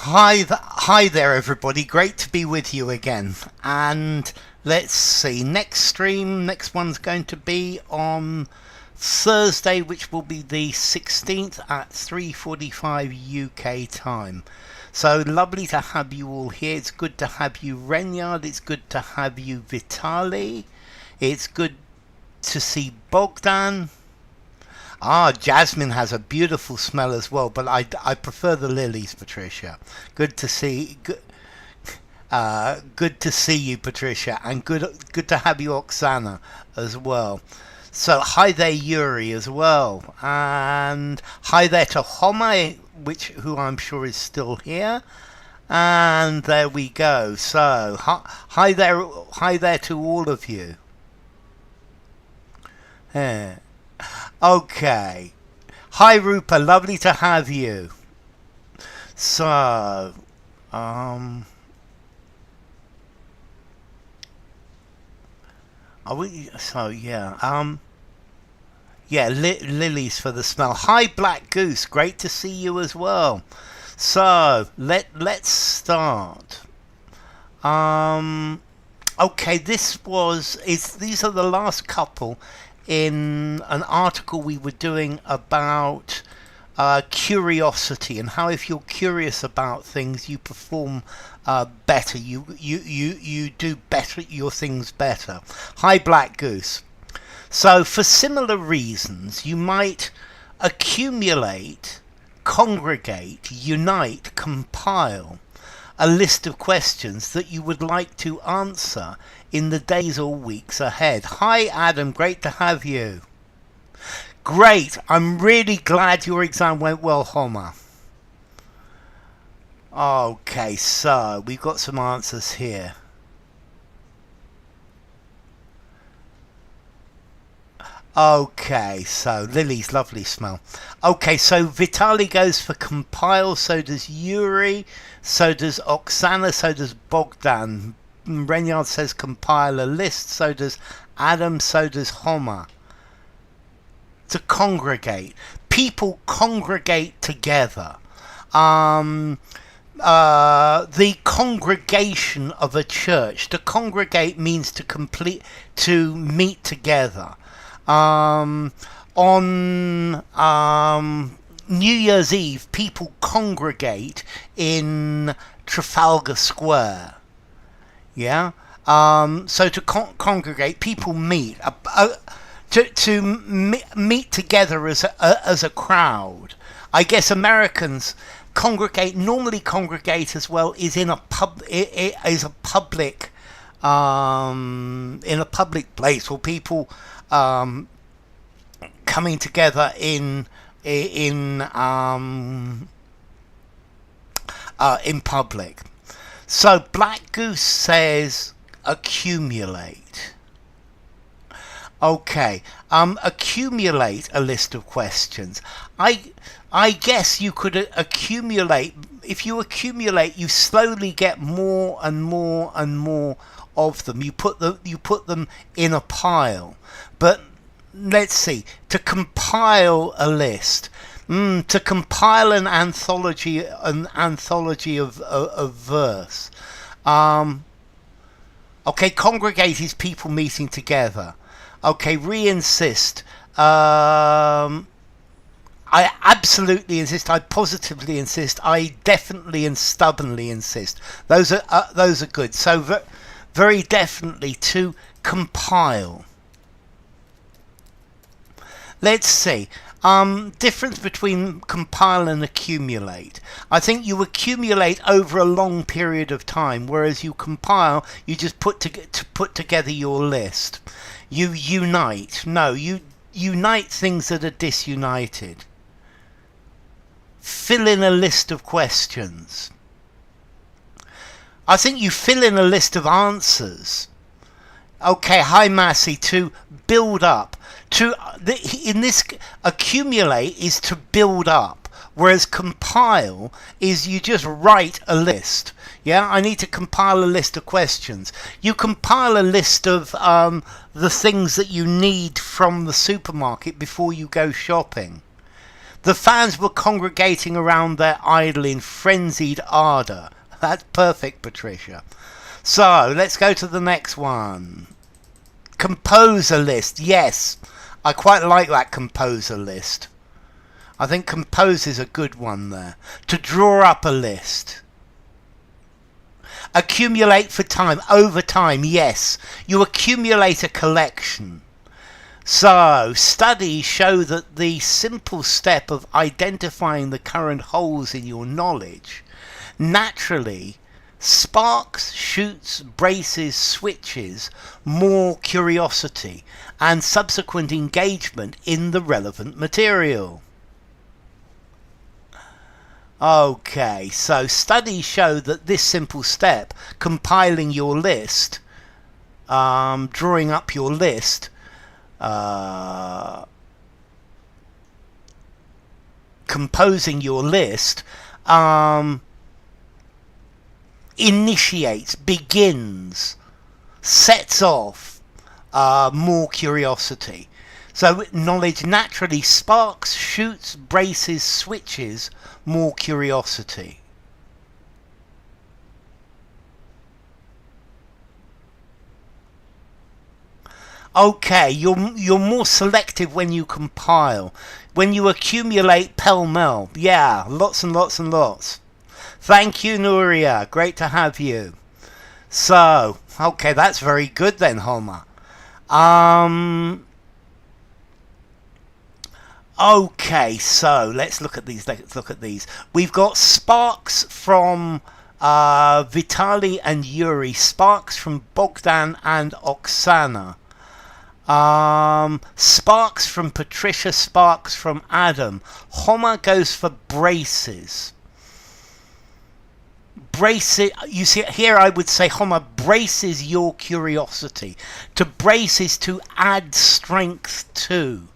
Hi there, everybody. Great to be with you again. And let's see, next one's going to be on Thursday, which will be the 16th at 3:45 UK time. So lovely to have you all here. It's good to have you, Renyard. It's good to have you, Vitali. It's good to see Bogdan. Jasmine has a beautiful smell as well, but I prefer the lilies, Patricia. Good to see you, Patricia, and good to have you, Oksana, as well. So hi there, Yuri, as well, and hi there to Home, who I'm sure is still here. And there we go. So hi there to all of you. Yeah. Okay. Hi Rupa, lovely to have you. So, are we, so yeah, lilies for the smell. Hi Black Goose, great to see you as well. So, let's start. Okay, these are the last couple in an article we were doing about curiosity and how if you're curious about things you perform better, you do better your things better. Hi Black Goose. So for similar reasons you might accumulate, congregate, unite, compile a list of questions that you would like to answer in the days or weeks ahead. Hi Adam, great to have you. Great, I'm really glad your exam went well, Homer. Okay, so we've got some answers here. Okay, so Lily's lovely smell. Okay, so Vitali goes for compile, so does Yuri, so does Oksana, so does Bogdan. Renyard says compile a list, so does Adam, so does Homer. To congregate. People congregate together. The congregation of a church. To congregate means to meet together. On New Year's Eve, people congregate in Trafalgar Square. Yeah. So to congregate, people meet. To meet together as a crowd. I guess Americans normally congregate as well is in a public place, or people coming together in public. So Black Goose says accumulate. Okay, accumulate a list of questions. I guess you could accumulate. If you accumulate, you slowly get more and more and more of them. You put them in a pile. But let's see. To compile a list. To compile an anthology of verse. Okay, congregate is people meeting together. Okay, re-insist. I absolutely insist. I positively insist. I definitely and stubbornly insist. Those are good. So very definitely to compile. Let's see. Difference between compile and accumulate. I think you accumulate over a long period of time, whereas you compile, you just put together your list. You unite. No, you unite things that are disunited. Fill in a list of questions. I think you fill in a list of answers. Okay, hi Massey. To build up. Accumulate is to build up, whereas compile is you just write a list. Yeah, I need to compile a list of questions. You compile a list of the things that you need from the supermarket before you go shopping. The fans were congregating around their idol in frenzied ardour. That's perfect, Patricia. So, let's go to the next one. Composer list. Yes, I quite like that composer list. I think compose is a good one there. To draw up a list. Accumulate for time. Over time, yes. You accumulate a collection. So, studies show that the simple step of identifying the current holes in your knowledge naturally sparks, shoots, braces, switches more curiosity and subsequent engagement in the relevant material. Okay, so studies show that this simple step, compiling your list, drawing up your list, composing your list, initiates, begins, sets off more curiosity. So knowledge naturally sparks, shoots, braces, switches more curiosity. Okay, you're more selective when you compile. When you accumulate pell-mell. Yeah, lots and lots and lots. Thank you, Nuria. Great to have you. So, okay, that's very good then, Homer. Okay, so let's look at these. We've got sparks from Vitaly and Yuri. Sparks from Bogdan and Oksana. Sparks from Patricia, sparks from Adam. Homer goes for braces. Braces, you see here I would say Homer braces your curiosity. To brace is to add strength to.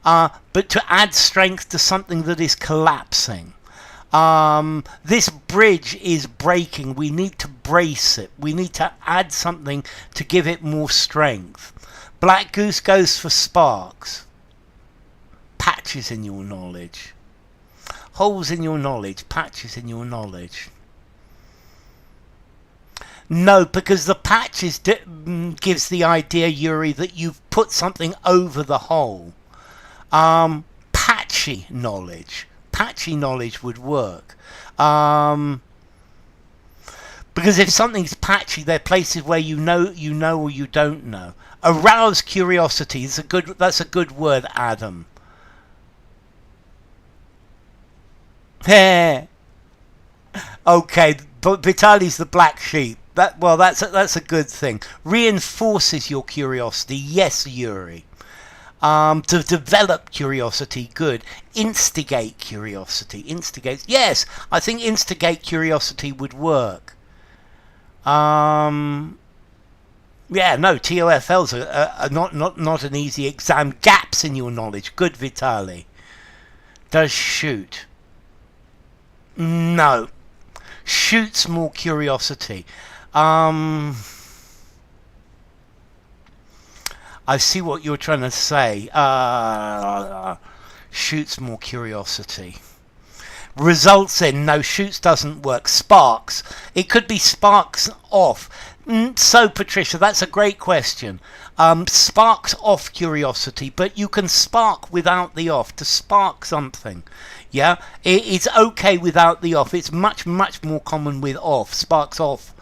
But to add strength to something that is collapsing. This bridge is breaking. We need to brace it. We need to add something to give it more strength. Black Goose goes for sparks. Patches in your knowledge. Holes in your knowledge. Patches in your knowledge. No, because the patches gives the idea, Yuri, that you've put something over the hole. Patchy knowledge. Patchy knowledge would work. Because if something's patchy, there are places where you know or you don't know. Arouse curiosity is that's a good word, Adam. Okay, but Vitaly's the black sheep. That's a good thing. Reinforces your curiosity. Yes, Yuri. To develop curiosity, good. Instigate curiosity. Instigates. Yes, I think instigate curiosity would work. Yeah, no, TOEFLs are not an easy exam. Gaps in your knowledge. Good, Vitaly. Does shoot. No. Shoots more curiosity. I see what you're trying to say. Shoots more curiosity. Results in. No, shoots doesn't work. Sparks. It could be sparks off. So, Patricia, that's a great question. Sparks off curiosity, but you can spark without the off. To spark something. Yeah? It's okay without the off. It's much, much more common with off. Sparks off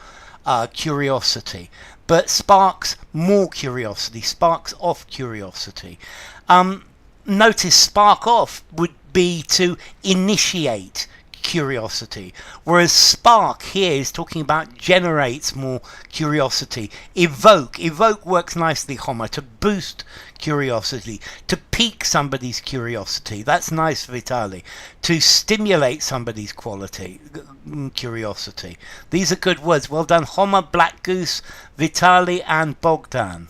curiosity. But sparks more curiosity. Sparks off curiosity. Notice spark off would be to initiate curiosity, whereas spark here is talking about generates more curiosity. Evoke works nicely, Homer, to boost curiosity, to pique somebody's curiosity. That's nice, Vitaly. To stimulate somebody's curiosity. These are good words. Well done, Homer, Black Goose, Vitaly and Bogdan.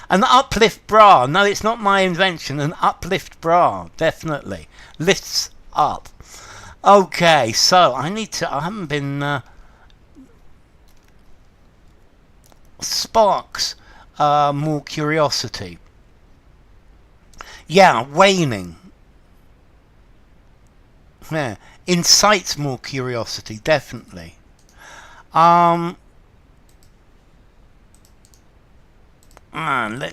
An uplift bra. No, it's not my invention. An uplift bra. Definitely. Lifts up. Okay, so I haven't been... sparks more curiosity. Yeah, waning. Yeah, incites more curiosity, definitely. Let's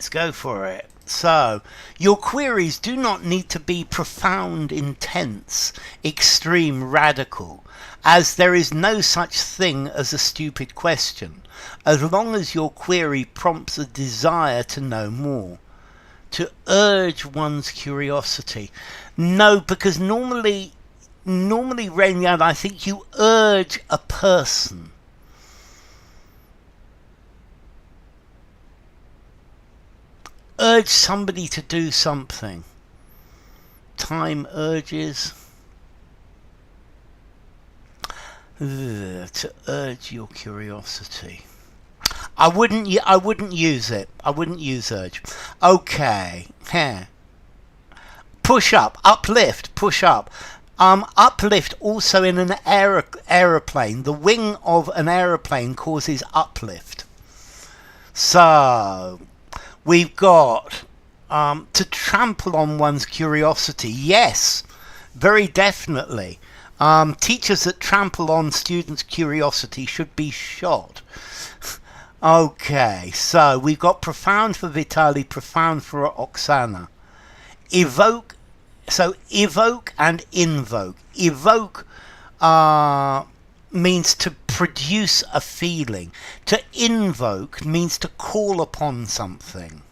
go for it. So, your queries do not need to be profound, intense, extreme, radical, as there is no such thing as a stupid question, as long as your query prompts a desire to know more. To urge one's curiosity. No, because normally, Renyard, I think you urge a person. Urge somebody to do something. Time urges. To urge your curiosity. I wouldn't use it. I wouldn't use urge. Okay. Push up, uplift, push up. Uplift also in an aeroplane. The wing of an aeroplane causes uplift. So we've got to trample on one's curiosity. Yes, very definitely. Teachers that trample on students' curiosity should be shot. Okay, so we've got profound for Vitali, profound for Oksana. Evoke, so evoke and invoke. Evoke means to produce a feeling. To invoke means to call upon something.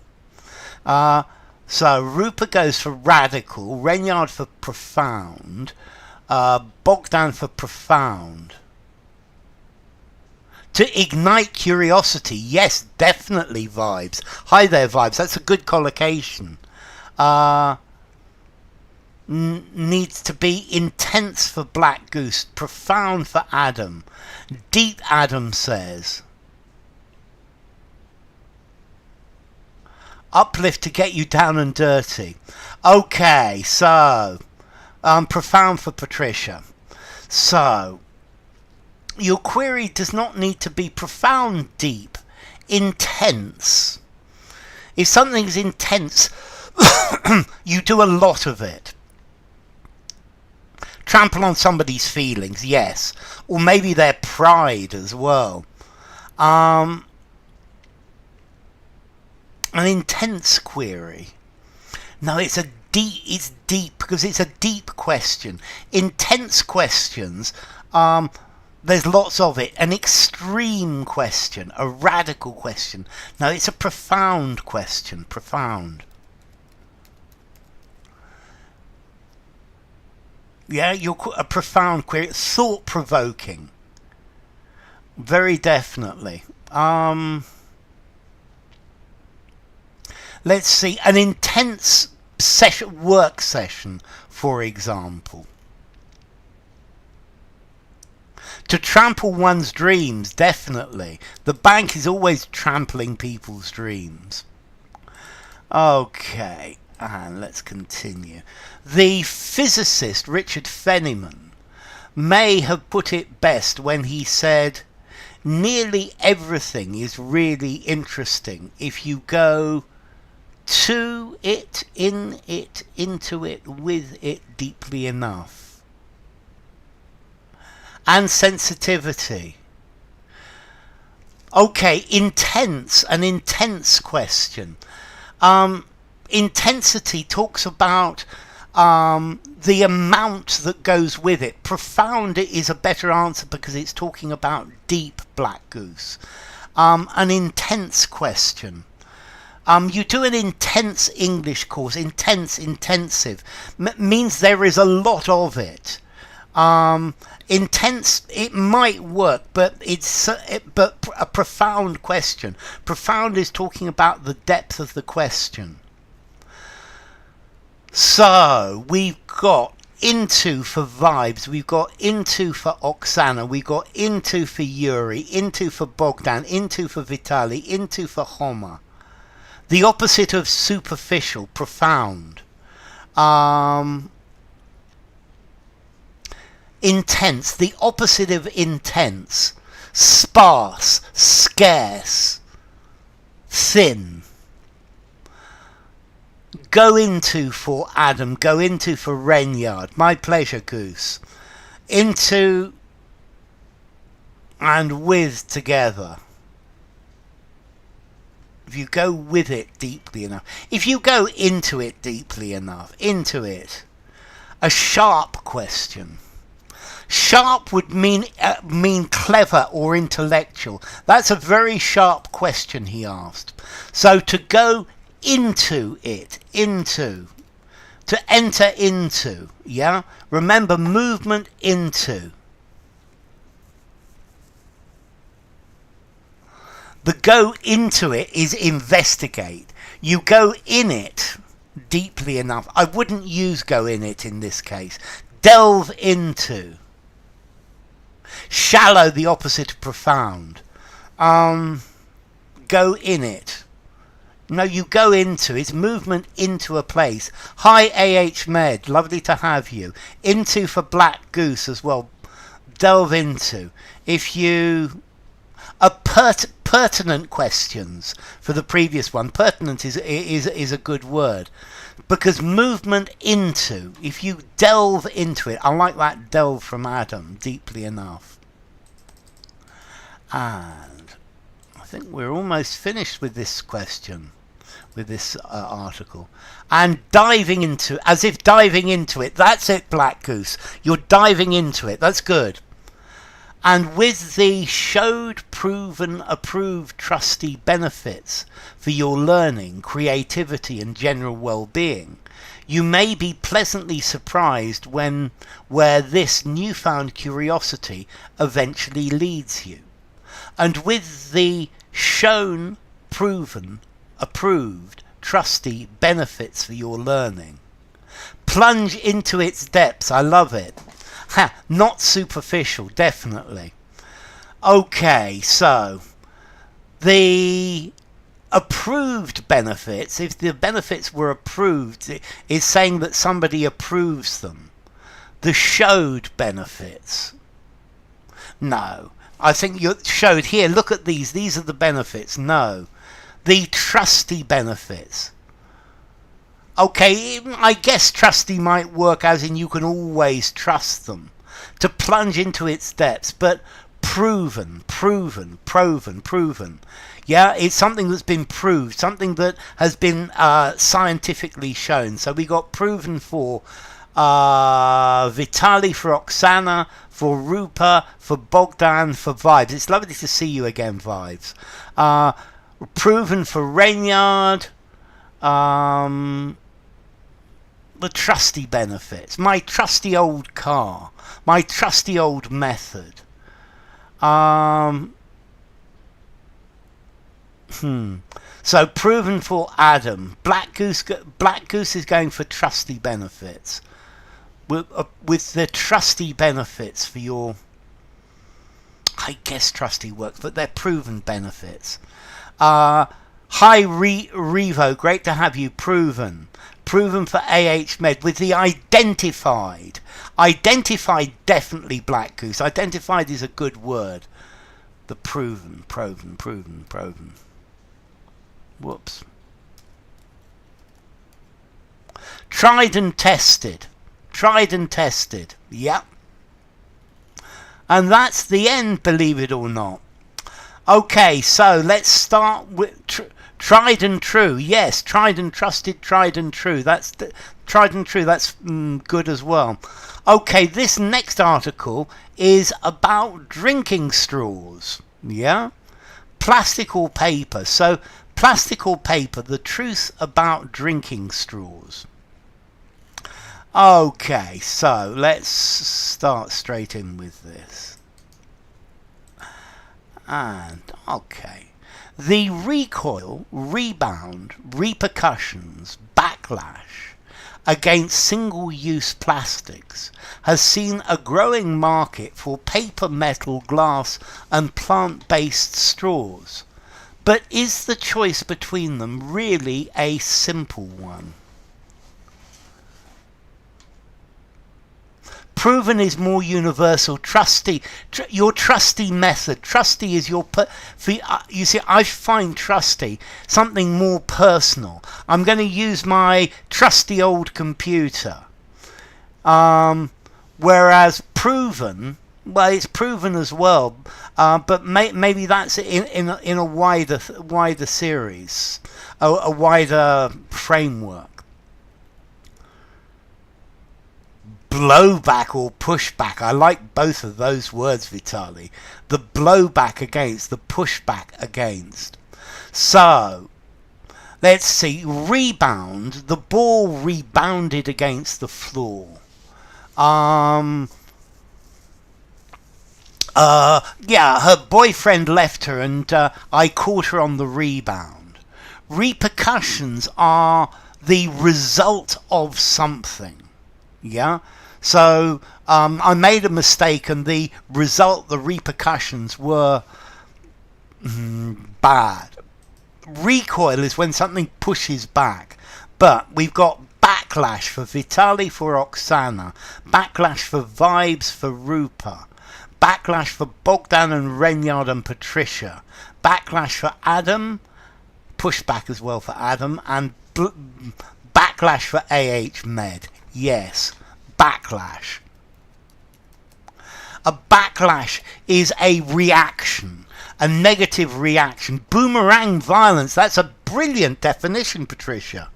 So Rupa goes for radical, Renyard for profound, Bogdan for profound. To ignite curiosity, yes, definitely Vibes. Hi there, Vibes. That's a good collocation. Needs to be intense for Black Goose, profound for Adam. Deep, Adam says. Uplift to get you down and dirty. Okay, so profound for Patricia. So your query does not need to be profound, deep, intense. If something's intense, you do a lot of it. Trample on somebody's feelings, yes. Or maybe their pride as well. An intense query. No, it's deep because it's a deep question. Intense questions, there's lots of it. An extreme question, a radical question. No, it's a profound question. Profound. Yeah, a profound query. Thought-provoking. Very definitely. Let's see. An intense work session, for example. To trample one's dreams, definitely. The bank is always trampling people's dreams. Okay, and let's continue. The physicist Richard Feynman may have put it best when he said, nearly everything is really interesting if you go to it, in it, into it, with it deeply enough. And sensitivity. Okay, intense, an intense question. Intensity talks about the amount that goes with it. Profound is a better answer because it's talking about deep, Black Goose. An intense question. You do an intense English course, intensive, means there is a lot of it. Intense, it might work, but but a profound question. Profound is talking about the depth of the question. So we've got into for Vibes, we've got into for Oksana, we've got into for Yuri, into for Bogdan, into for Vitali, into for Homer. The opposite of superficial, profound. Intense, the opposite of intense. Sparse, scarce, thin. go into for Adam, go into for Renyard. My pleasure, Goose. Into and with together. If you go with it deeply enough, if you go into it deeply enough, into it, a sharp question. Sharp would mean clever or intellectual. That's a very sharp question he asked. So to go into it, into, to enter into, yeah? Remember, movement into. The go into it is investigate. You go in it deeply enough. I wouldn't use go in it in this case. Delve into. Shallow, the opposite of profound. Go in it. No, you go into. It's movement into a place. Hi, A.H. Med. Lovely to have you. Into for Black Goose as well. Delve into. If you... pertinent questions for the previous one. Pertinent is a good word. Because movement into, if you delve into it, I like that delve from Adam, deeply enough. And I think we're almost finished with this question, with this article. And diving into, as if diving into it, that's it, Black Goose. You're diving into it, that's good. And with the showed, proven, approved, trusty benefits for your learning, creativity and general well-being, you may be pleasantly surprised where this newfound curiosity eventually leads you. And with the shown, proven, approved, trusty benefits for your learning, plunge into its depths. I love it. Not superficial, definitely. Okay, so the approved benefits, if the benefits were approved, is saying that somebody approves them. The showed benefits. No, I think you showed here, look at these are the benefits. No. The trusty benefits. Okay, I guess trusty might work as in you can always trust them. To plunge into its depths, but proven. Yeah, it's something that's been proved, something that has been scientifically shown. So we got proven for Vitali, for Oksana, for Rupa, for Bogdan, for Vibes. It's lovely to see you again, Vibes. Proven for Renyard. The trusty benefits, my trusty old car, my trusty old method. So proven for Adam. Black Goose is going for trusty benefits. With the trusty benefits for your... I guess trusty works, but they're proven benefits. Hi Revo, great to have you. Proven for AH Med with the identified. Identified, definitely, Black Goose. Identified is a good word. The proven. Whoops. Tried and tested. Yep. And that's the end, believe it or not. Okay, so let's start with tried and true. Yes, tried and trusted, tried and true. That's tried and true. That's good as well. Okay, this next article is about drinking straws. Yeah, plastic or paper. So plastic or paper, the truth about drinking straws. Okay, so let's start straight in with this. And okay, the recoil, rebound, repercussions, backlash against single-use plastics has seen a growing market for paper, metal, glass and plant-based straws. But is the choice between them really a simple one? Proven is more universal. Trusty, your trusty method. Trusty is your you see, I find trusty something more personal. I'm going to use my trusty old computer. Whereas proven, well, it's proven as well, but maybe that's in a wider series, a wider framework. Blowback or pushback. I like both of those words, Vitali. The blowback against, the pushback against. So, let's see. Rebound. The ball rebounded against the floor. Yeah, her boyfriend left her and I caught her on the rebound. Repercussions are the result of something. Yeah? So I made a mistake and the repercussions were bad. Recoil is when something pushes back. But we've got backlash for Vitali, for Oksana. Backlash for Vibes for Rupa. Backlash for Bogdan and Renyard and Patricia. Backlash for Adam. Pushback as well for Adam. And backlash for AH Med. Yes. Backlash. A backlash is a reaction, a negative reaction. Boomerang violence, that's a brilliant definition, Patricia.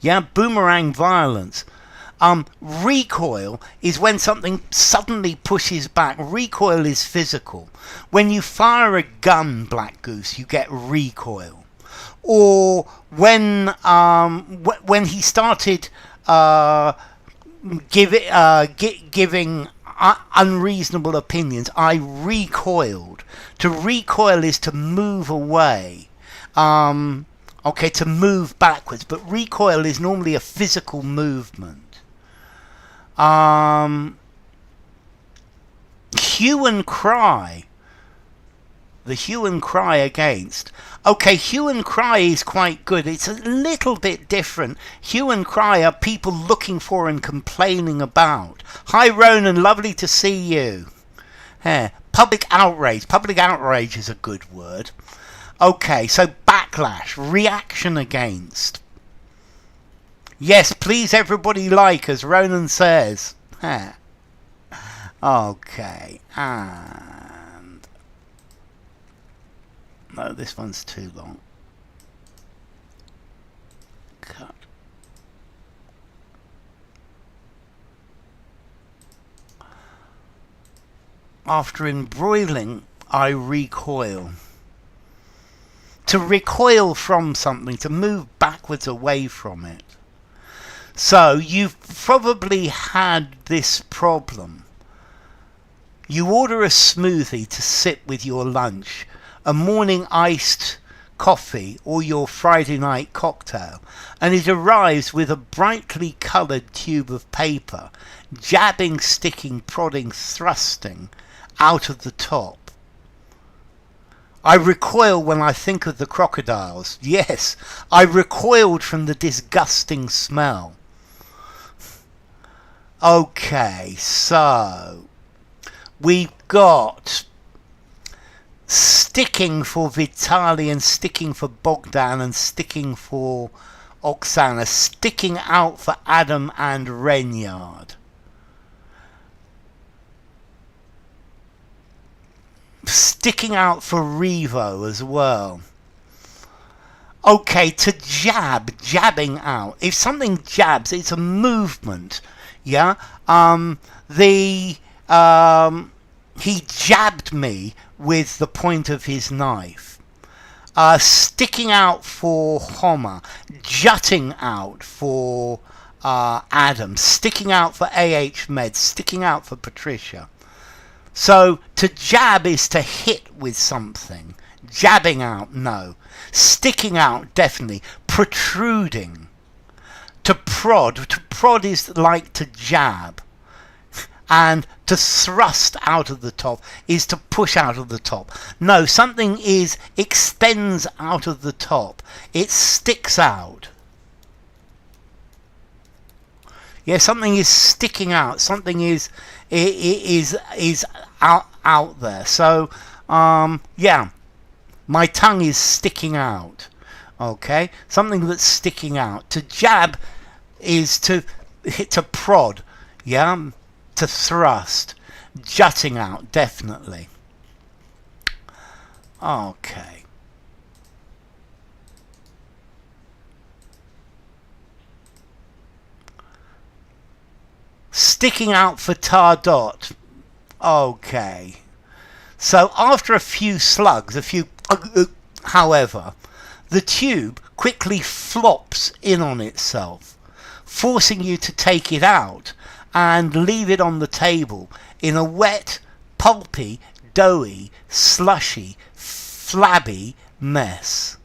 Yeah, boomerang violence. Recoil is when something suddenly pushes back. Recoil is physical. When you fire a gun, Black Goose, you get recoil. Or when he started giving unreasonable opinions, I recoiled. To recoil is to move away. Okay, to move backwards, but recoil is normally a physical movement. Hue and cry. The hue and cry against. Okay, hue and cry is quite good. It's a little bit different. Hue and cry are people looking for and complaining about. Hi, Ronan. Lovely to see you. Public outrage. Public outrage is a good word. Okay, so backlash. Reaction against. Yes, please everybody like, as Ronan says. Okay, and... no, this one's too long. Cut. After embroiling, I recoil. To recoil from something, to move backwards away from it. So you've probably had this problem. You order a smoothie to sip with your lunch, a morning iced coffee or your Friday night cocktail, and it arrives with a brightly coloured tube of paper, jabbing, sticking, prodding, thrusting out of the top. I recoil when I think of the crocodiles. Yes, I recoiled from the disgusting smell. Okay, so we've got sticking for Vitali and sticking for Bogdan and sticking for Oksana, sticking out for Adam and Renyard. Sticking out for Revo as well. Okay, to jab, jabbing out. If something jabs, it's a movement. Yeah? He jabbed me with the point of his knife. Sticking out for Homer. Jutting out for Adam. Sticking out for AH Med. Sticking out for Patricia. So, to jab is to hit with something. Jabbing out, no. Sticking out, definitely. Protruding. To prod is like to jab. And to thrust out of the top is to push out of the top. No, something extends out of the top. It sticks out. Yeah, something is sticking out. Something is out there. So yeah, my tongue is sticking out. Okay, something that's sticking out. To jab is to prod. Yeah, to thrust. Jutting out, definitely. Okay. Sticking out for tar dot. Okay. So after a few slugs, however, the tube quickly flops in on itself, forcing you to take it out and leave it on the table in a wet, pulpy, doughy, slushy, flabby mess.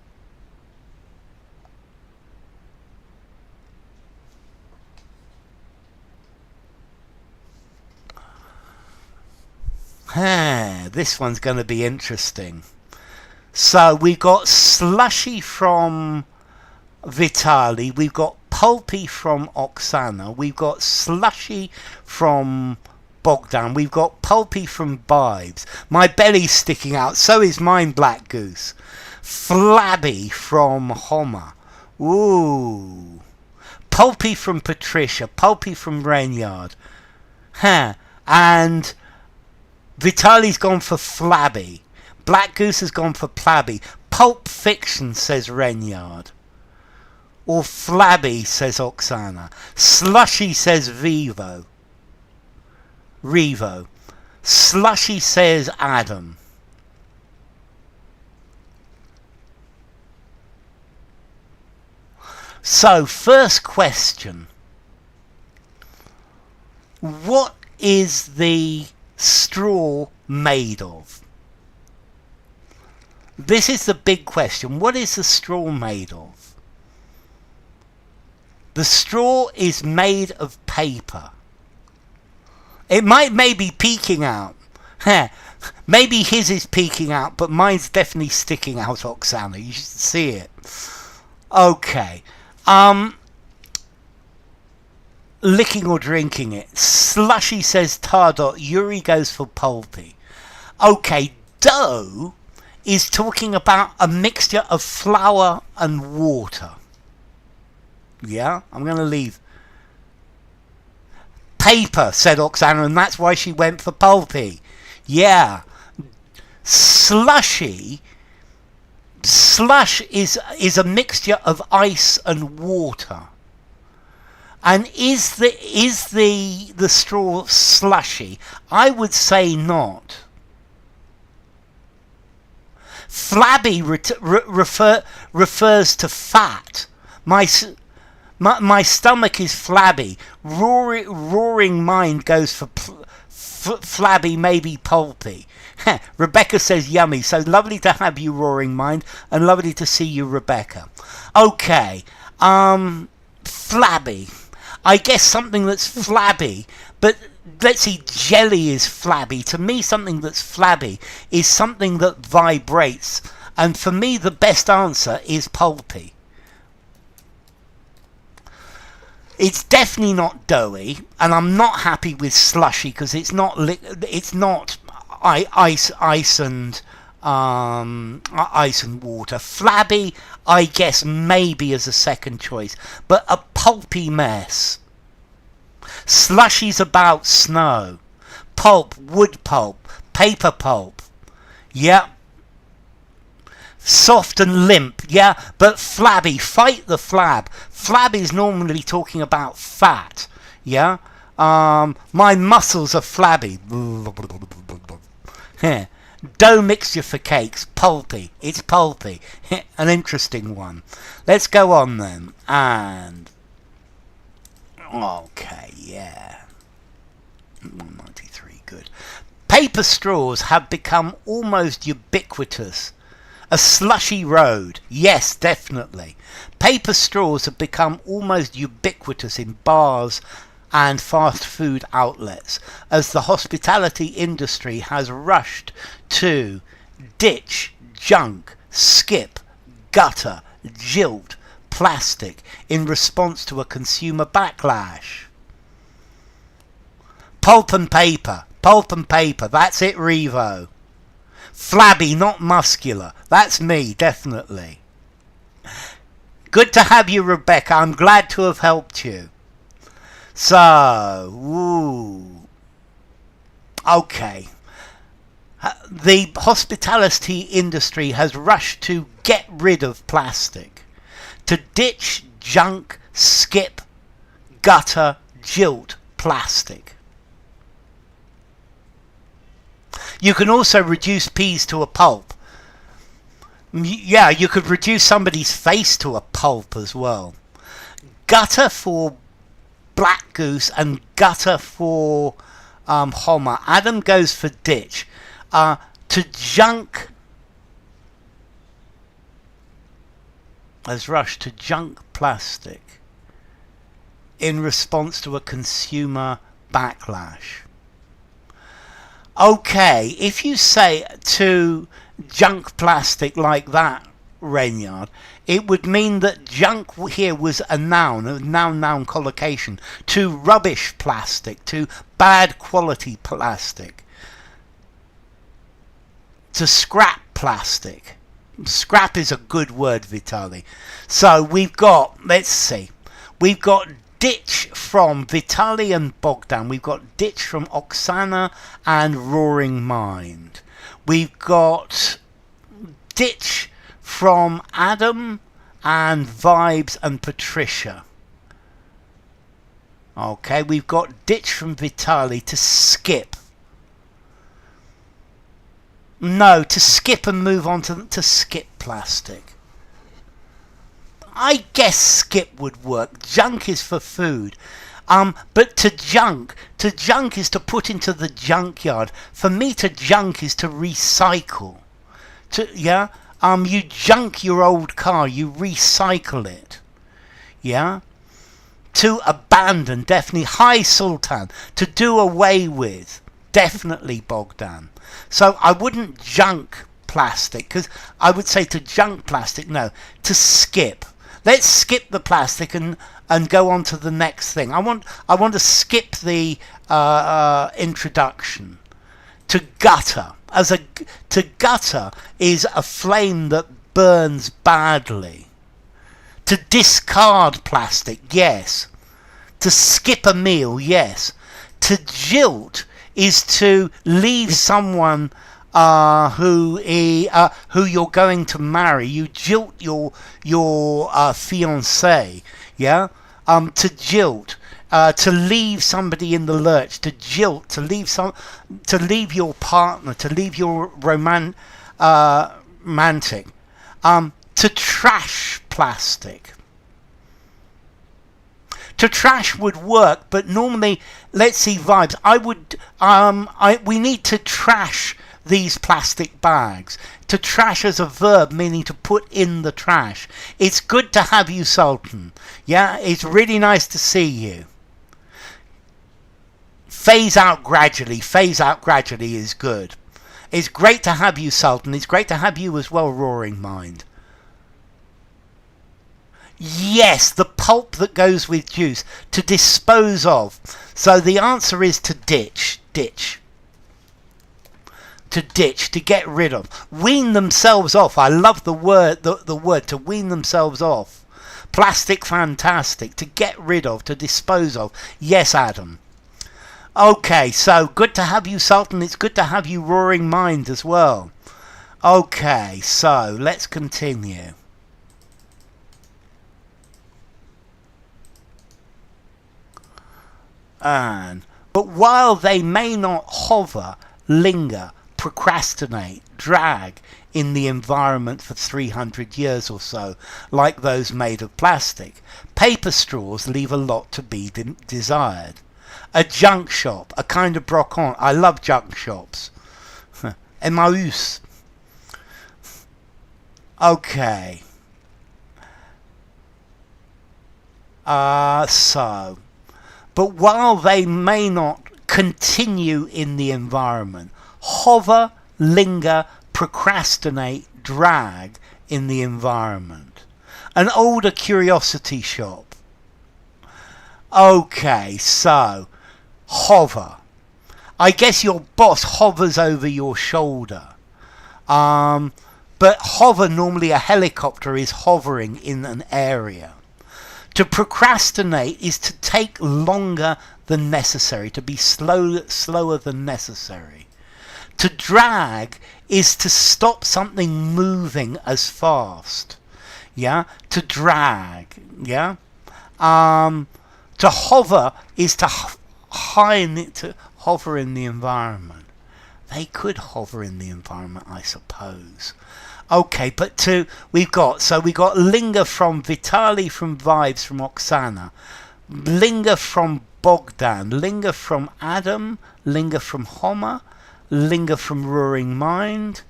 This one's going to be interesting. So we've got slushy from Vitali, we've got pulpy from Oksana, we've got slushy from Bogdan, we've got pulpy from Bibes. My belly's sticking out, so is mine, Black Goose. Flabby from Homer. Ooh. Pulpy from Patricia, pulpy from Renyard. And Vitali's gone for flabby. Black Goose has gone for plabby. Pulp Fiction, says Renyard. Or flabby, says Oksana. Slushy, says Revo. Slushy, says Adam. So, first question. What is the straw made of? This is the big question. What is the straw made of? The straw is made of paper. It might maybe peeking out. Maybe his is peeking out, but mine's definitely sticking out, Oksana. You should see it. Okay. Licking or drinking it. Slushy says Tardot. Yuri goes for pulpy. Okay, dough is talking about a mixture of flour and water. Yeah, I'm going to leave. Paper, said Oksana, and that's why she went for pulpy. Yeah. Slush is a mixture of ice and water. And is the straw slushy? I would say not. Flabby refers to fat. My stomach is flabby. Roaring mind goes for flabby, maybe pulpy. Rebecca says yummy. So lovely to have you, Roaring Mind, and lovely to see you, Rebecca. Okay, flabby. I guess something that's flabby, but let's see, jelly is flabby. To me, something that's flabby is something that vibrates. And for me, the best answer is pulpy. It's definitely not doughy, and I'm not happy with slushy because it's not ice and water. Flabby, I guess maybe as a second choice, but a pulpy mess. Slushy's about snow. Pulp, wood pulp, paper pulp. Yeah. Soft and limp, yeah, but flabby, fight the flab. Flab is normally talking about fat, yeah. My muscles are flabby. Dough mixture for cakes, pulpy. It's pulpy. An interesting one. Let's go on then. And okay, yeah. 193, good. Paper straws have become almost ubiquitous. A slushy road. Yes, definitely. Paper straws have become almost ubiquitous in bars and fast food outlets as the hospitality industry has rushed to ditch, junk, skip, gutter, jilt, plastic in response to a consumer backlash. Pulp and paper. Pulp and paper. That's it, Revo. Flabby, not muscular. That's me, definitely. Good to have you, Rebecca. I'm glad to have helped you. So, okay. The hospitality industry has rushed to get rid of plastic, to ditch, junk, skip, gutter, jilt plastic. You can also reduce peas to a pulp. Yeah, you could reduce somebody's face to a pulp as well. Gutter for black goose and gutter for Homer. Adam goes for ditch. To junk has rushed to junk plastic in response to a consumer backlash. Okay, if you say to junk plastic like that, Reynard, it would mean that junk here was a noun collocation, to rubbish plastic, to bad quality plastic, to scrap plastic. Scrap is a good word, Vitali. So we've got, let's see, we've got ditch from Vitali and Bogdan. We've got ditch from Oksana and Roaring Mind. We've got ditch from Adam and Vibes and Patricia. Okay, we've got ditch from Vitali, to skip. No, to skip and move on to skip plastic. I guess skip would work. Junk is for food. But to junk is to put into the junkyard. For me, to junk is to recycle. You junk your old car, you recycle it. Yeah? To abandon, definitely. Hi, Sultan. To do away with, definitely, Bogdan. So I wouldn't junk plastic, because I would say to junk plastic, no, to skip. Let's skip the plastic and go on to the next thing. I want to skip the introduction. To gutter. To gutter is a flame that burns badly. To discard plastic, yes. To skip a meal, yes. To jilt is to leave someone who you're going to marry. You jilt your fiancé, yeah. To jilt, to leave somebody in the lurch. To jilt, to leave your partner, to leave your romantic. To trash plastic. To trash would work, but normally, let's see, Vibes. We need to trash these plastic bags. To trash as a verb, meaning to put in the trash. It's good to have you, Sultan. Yeah, it's really nice to see you. Phase out gradually. Phase out gradually is good. It's great to have you, Sultan. It's great to have you as well, Roaring Mind. Yes, the pulp that goes with juice. To dispose of. So the answer is to ditch. Ditch. To ditch, to get rid of. Wean themselves off. I love the word, the word, to wean themselves off. Plastic, fantastic. To get rid of, to dispose of. Yes, Adam. Okay, so good to have you, Sultan. It's good to have you, Roaring Mind, as well. Okay, so let's continue. But while they may not hover, linger, procrastinate, drag in the environment for 300 years or so, like those made of plastic, paper straws leave a lot to be desired. A junk shop, a kind of brocante. I love junk shops. Emmaus. Okay. So... But while they may not continue in the environment, hover, linger, procrastinate, drag in the environment. An older curiosity shop. Okay, so, hover. I guess your boss hovers over your shoulder. But hover, normally a helicopter is hovering in an area. To procrastinate is to take longer than necessary, to be slower than necessary. To drag is to stop something moving as fast. Yeah? To drag. Yeah? To hover is to hover in the environment. They could hover in the environment, I suppose. Okay, but we've got linger from Vitali, from Vibes, from Oksana, linger from Bogdan, linger from Adam, linger from Homer, linger from Roaring Mind.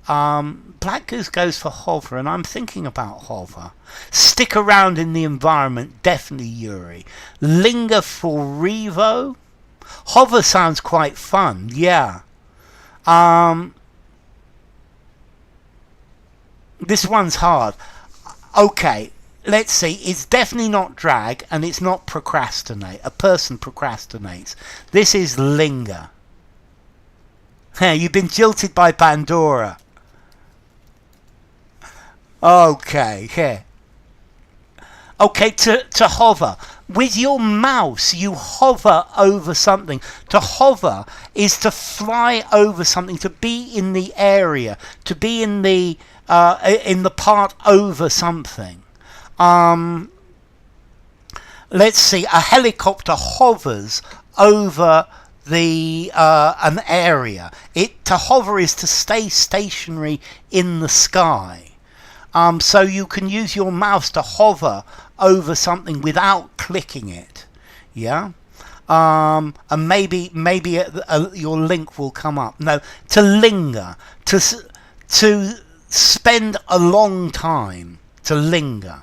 Black Goose goes for hover, and I'm thinking about hover. Stick around in the environment, definitely Yuri. Linger for Revo. Hover sounds quite fun, yeah. This one's hard. Okay, let's see. It's definitely not drag, and it's not procrastinate. A person procrastinates. This is linger. Hey, you've been jilted by Pandora. Okay, here. Okay, to hover. With your mouse, you hover over something. To hover is to fly over something, to be in the area, to be in the part over something. Let's see. A helicopter hovers over an area. To hover is to stay stationary in the sky. So you can use your mouse to hover over something without clicking it. Yeah? And maybe your link will come up. No, to linger. To spend a long time. To linger.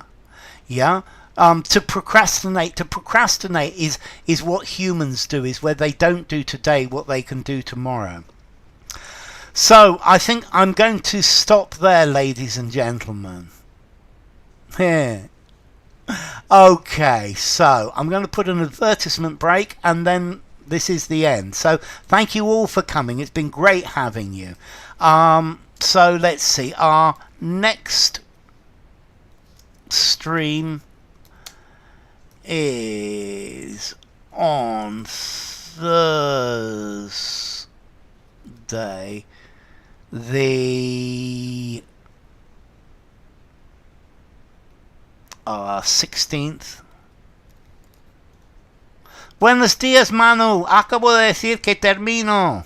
Yeah? To procrastinate. To procrastinate is what humans do, is where they don't do today what they can do tomorrow. So, I think I'm going to stop there, ladies and gentlemen. Here. Okay, so I'm going to put an advertisement break, and then this is the end. So, thank you all for coming. It's been great having you. So, let's see. Our next stream is on Thursday, the 16th. Buenos días, Manu. Acabo de decir que termino.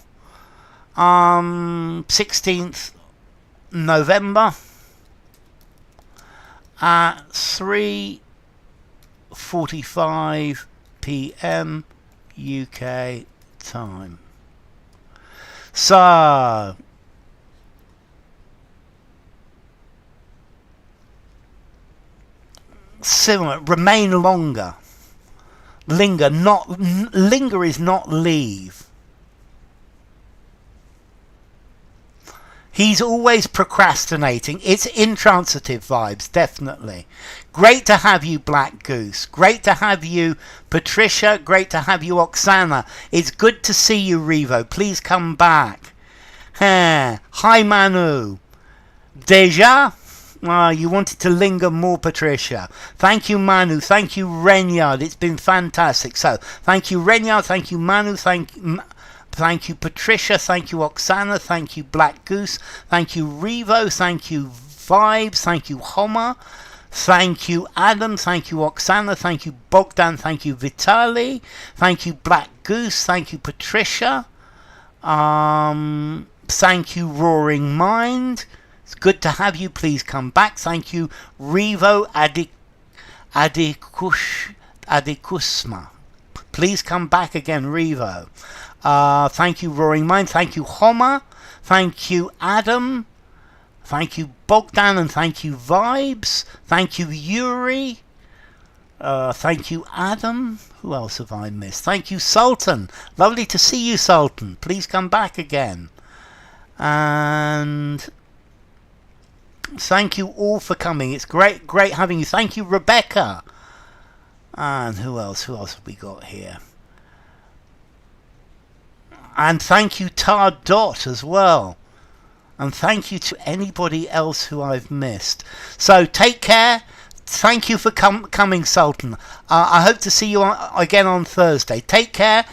16th November at 3:45 p.m. UK time. So, similar, remain longer. Linger is not leave. He's always procrastinating. It's intransitive vibes, definitely. Great to have you, Black Goose. Great to have you, Patricia. Great to have you, Oksana. It's good to see you, Revo. Please come back. Hi, Manu. Deja? You wanted to linger more, Patricia. Thank you, Manu. Thank you, Renyard. It's been fantastic. So, thank you, Renyard. Thank you, Manu. Thank you, Patricia. Thank you, Oksana. Thank you, Black Goose. Thank you, Revo. Thank you, Vibes. Thank you, Homer. Thank you, Adam. Thank you, Oksana. Thank you, Bogdan. Thank you, Vitali. Thank you, Black Goose. Thank you, Patricia. Thank you, Roaring Mind. It's good to have you. Please come back. Thank you, Revo Adikusma. Please come back again, Revo. Thank you, Roaring Mind. Thank you, Homer. Thank you, Adam. Thank you, Bogdan, and thank you, Vibes. Thank you, Yuri. Thank you, Adam. Who else have I missed? Thank you, Sultan. Lovely to see you, Sultan. Please come back again. And thank you all for coming. It's great having you. Thank you, Rebecca. And who else have we got here? And thank you, Tar Dot, as well. And thank you to anybody else who I've missed. So take care. Thank you for coming, Sultan. I hope to see you again on Thursday. Take care